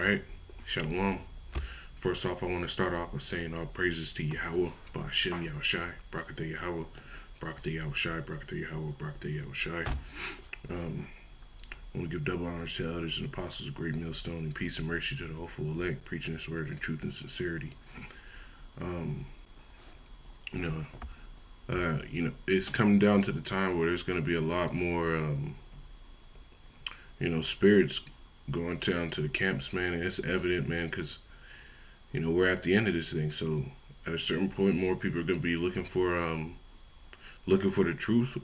right, Shalom. First off, I want to start off by saying all praises to Yahweh, Ba'ashem Yahushai, Barakatah Yahweh, Barakatah Yahushai, Barakatah Yahweh, Barakatah Yahushai. I want to give double honors to elders and apostles of Great Millstone, and peace and mercy to the hopeful elect, preaching this word in truth and sincerity. Um, you know, it's coming down to the time where there's going to be a lot more, spirits going down to the camps, man, and it's evident, man, because we're at the end of this thing. So at a certain point, more people are going to be looking for the truth,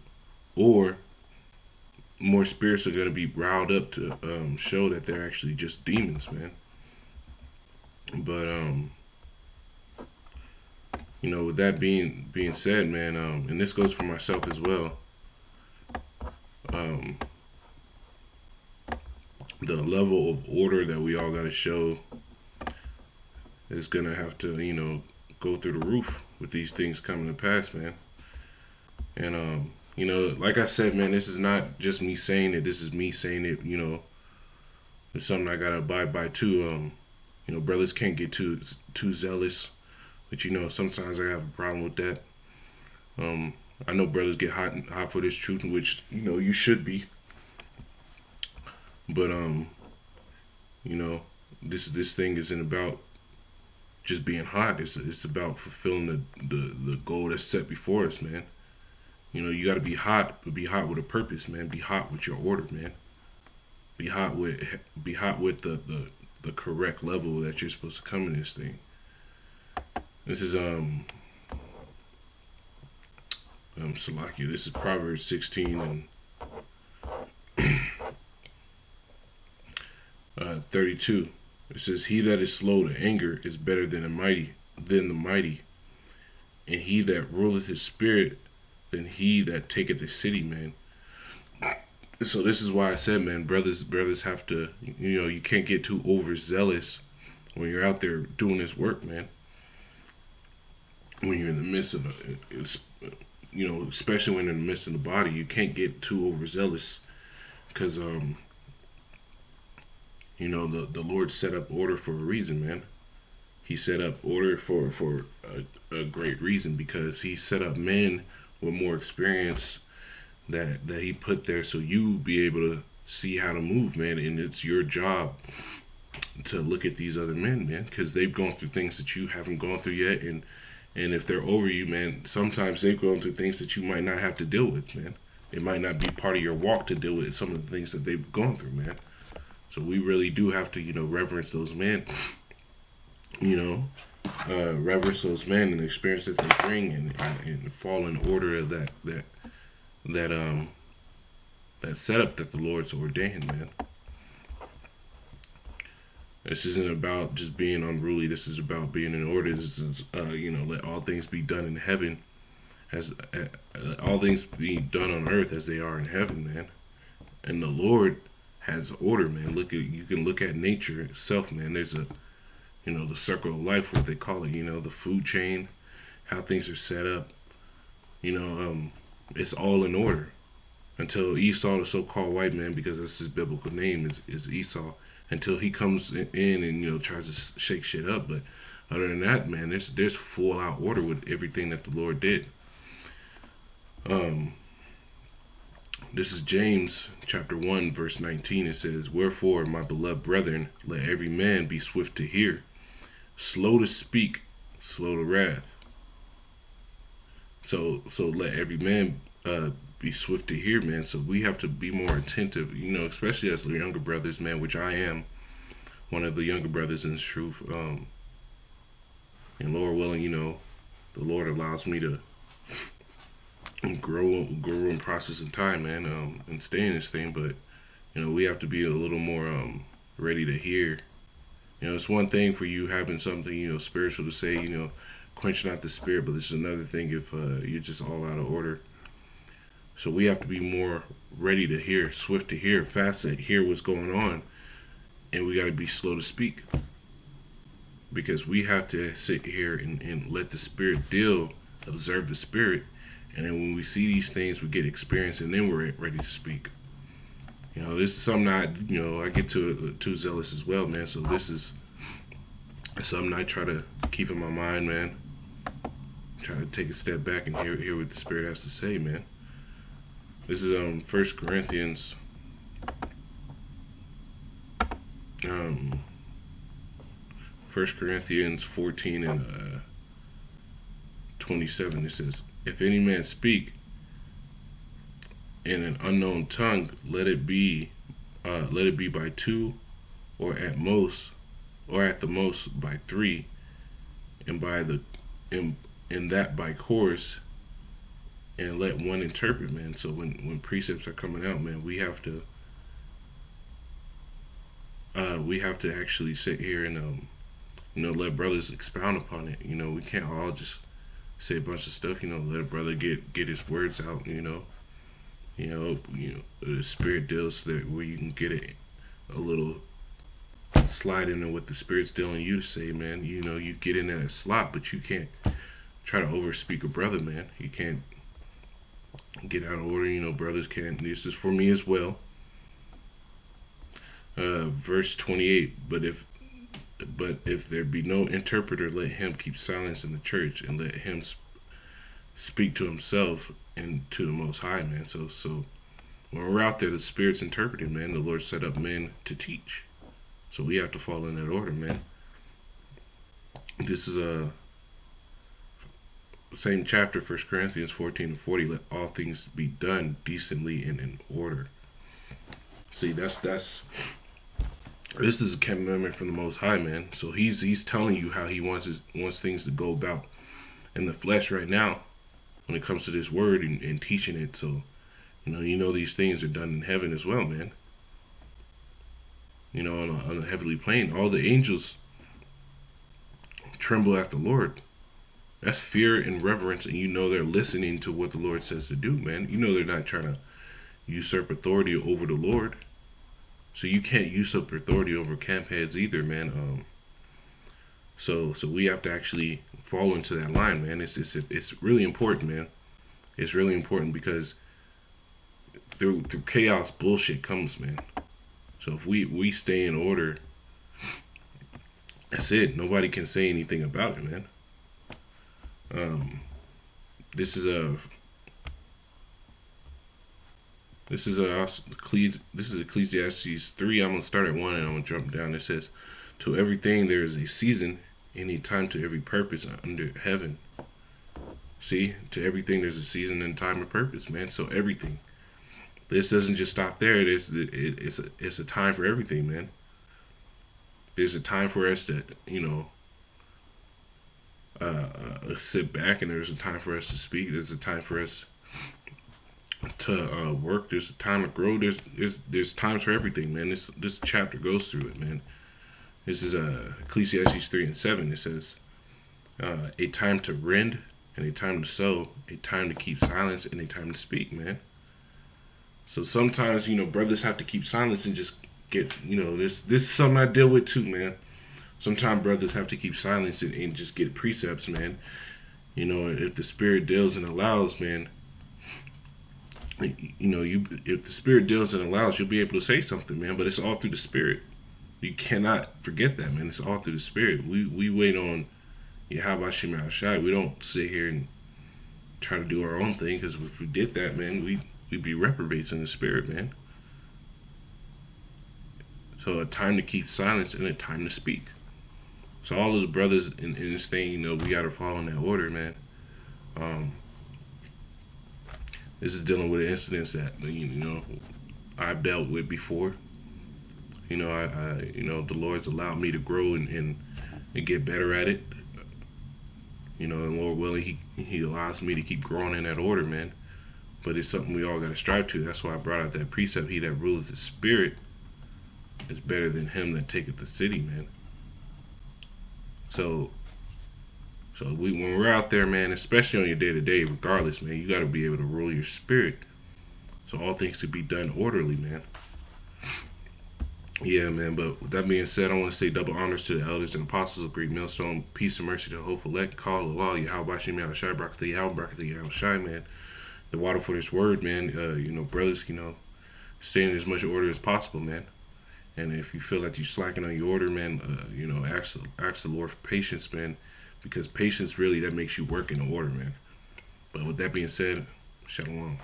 or more spirits are going to be riled up to show that they're actually just demons, man. But with that being said, man, and this goes for myself as well. The level of order that we all got to show is gonna have to, go through the roof with these things coming to pass, man. And like I said, man, this is not just me saying it. This is me saying it. It's something I gotta abide by too. Brothers can't get too zealous, but sometimes I have a problem with that. I know brothers get hot for this truth, which you should be. But this thing isn't about just being hot. It's about fulfilling the goal that's set before us, man. You got to be hot, but be hot with a purpose, man. Be hot with your order, man. Be hot with the correct level that you're supposed to come in this thing. This is Salakia. This is Proverbs 16 and 32. It says, "He that is slow to anger is better than the mighty, and he that ruleth his spirit than he that taketh a city," man. So this is why I said, man, brothers have to, you can't get too overzealous when you're out there doing this work, man. When you're in the midst of especially when in the midst of the body, you can't get too overzealous, because the Lord set up order for a reason, man. He set up order for a great reason, because he set up men with more experience that he put there, so you be able to see how to move, man. And it's your job to look at these other men, man, because they've gone through things that you haven't gone through yet, and if they're over you, man, sometimes they've gone through things that you might not have to deal with, man. It might not be part of your walk to deal with some of the things that they've gone through, man. So we really do have to, reverence those men, reverence those men and the experience that they bring, and fall in order of that setup that the Lord's ordained, man. This isn't about just being unruly. This is about being in order. This is, let all things be done in heaven, as all things be done on earth as they are in heaven, man. And the Lord has order, man. You can look at nature itself, man. There's the circle of life, what they call it, the food chain, how things are set up. It's all in order until Esau, the so-called white man, because that's his biblical name, is Esau, until he comes in and tries to shake shit up. But other than that, man, there's full out order with everything that the Lord did. This is James chapter 1 verse 19. It says, "Wherefore, my beloved brethren, let every man be swift to hear, slow to speak, slow to wrath." So let every man be swift to hear, man. So we have to be more attentive, especially as the younger brothers, man, which I am one of the younger brothers in this truth. And Lord willing, the Lord allows me to grow in process of time, man, and stay in this thing. But we have to be a little more ready to hear. It's one thing for you having something spiritual to say, quench not the spirit, but it's another thing if you're just all out of order. So we have to be more ready to hear, swift to hear, fast to hear what's going on, and we got to be slow to speak, because we have to sit here and let the spirit deal, observe the spirit. And then when we see these things, we get experience, and then we're ready to speak. This is something I get too zealous as well, man. So this is something I try to keep in my mind, man. Try to take a step back and hear what the Spirit has to say, man. This is 1 Corinthians 1 Corinthians 14 and 27. It says, "If any man speak in an unknown tongue, let it be by two, or at the most by three, and that by chorus, and let one interpret, man." So when precepts are coming out, man, we have to actually sit here and let brothers expound upon it. We can't all just say a bunch of stuff. Let a brother get his words out. The Spirit deals so that where you can get a little slide into what the Spirit's telling you to say, man. You get in that slot, but you can't try to overspeak a brother, man. You can't get out of order. Brothers can't. This is for me as well. Verse 28. But if there be no interpreter, let him keep silence in the church, and let him speak to himself and to the Most High, man. So when we're out there, the Spirit's interpreting, man. The Lord set up men to teach, so we have to follow in that order, man. This is a same chapter, 1 Corinthians 14 and 40. Let all things be done decently and in order. See, this is a commandment from the Most High, man. So he's telling you how he wants things to go about in the flesh right now when it comes to this word and teaching it. So these things are done in heaven as well, man. On a heavenly plane, all the angels tremble at the Lord. That's fear and reverence, and they're listening to what the Lord says to do, man. They're not trying to usurp authority over the Lord. So you can't usurp authority over camp heads either, man. So we have to actually fall into that line, man. It's really important, man. It's really important because through chaos, bullshit comes, man. So if we stay in order, that's it. Nobody can say anything about it, man. This is Ecclesiastes 3. I'm gonna start at 1 and I'm gonna jump down. It says, "To everything there is a season, any time to every purpose under heaven." See, to everything there's a season and time and purpose, man. So everything. This doesn't just stop there. It's a time for everything, man. There's a time for us to sit back, and there's a time for us to speak. There's a time for us to work. There's a time to grow. There's times for everything, man. This chapter goes through it, man. This is Ecclesiastes 3 and 7. It says, "A time to rend and a time to sow, a time to keep silence and a time to speak," man. So sometimes brothers have to keep silence and just get this is something I deal with too, man. Sometimes brothers have to keep silence and just get precepts, man. If the Spirit deals and allows, man, if the Spirit deals and allows, you'll be able to say something, man. But it's all through the Spirit. You cannot forget that, man. It's all through the Spirit. We wait on Yahweh Shem Shai. We don't sit here and try to do our own thing, because if we did that, man, we'd be reprobates in the Spirit, man. So a time to keep silence and a time to speak. So all of the brothers in this thing, we got to follow in that order, man. This is dealing with incidents that I've dealt with before. The Lord's allowed me to grow and get better at it. And Lord willing, He allows me to keep growing in that order, man. But it's something we all got to strive to. That's why I brought out that precept: "He that ruleth the Spirit is better than him that taketh the city," man. So when we're out there, man, especially on your day-to-day, regardless, man, you got to be able to rule your spirit. So all things to be done orderly, man. Yeah, man, but with that being said, I want to say double honors to the elders and apostles of Great Millstone. Peace and mercy to the hopeful elect. Call the law, Yahweh Shem Shai, Barakatah Yahweh, Barakatah Yahweh Shai, man. The water for this word, man. Brothers, stay in as much order as possible, man. And if you feel like you're slacking on your order, man, ask the Lord for patience, man, because patience really that makes you work in the order, man. But with that being said, shalom.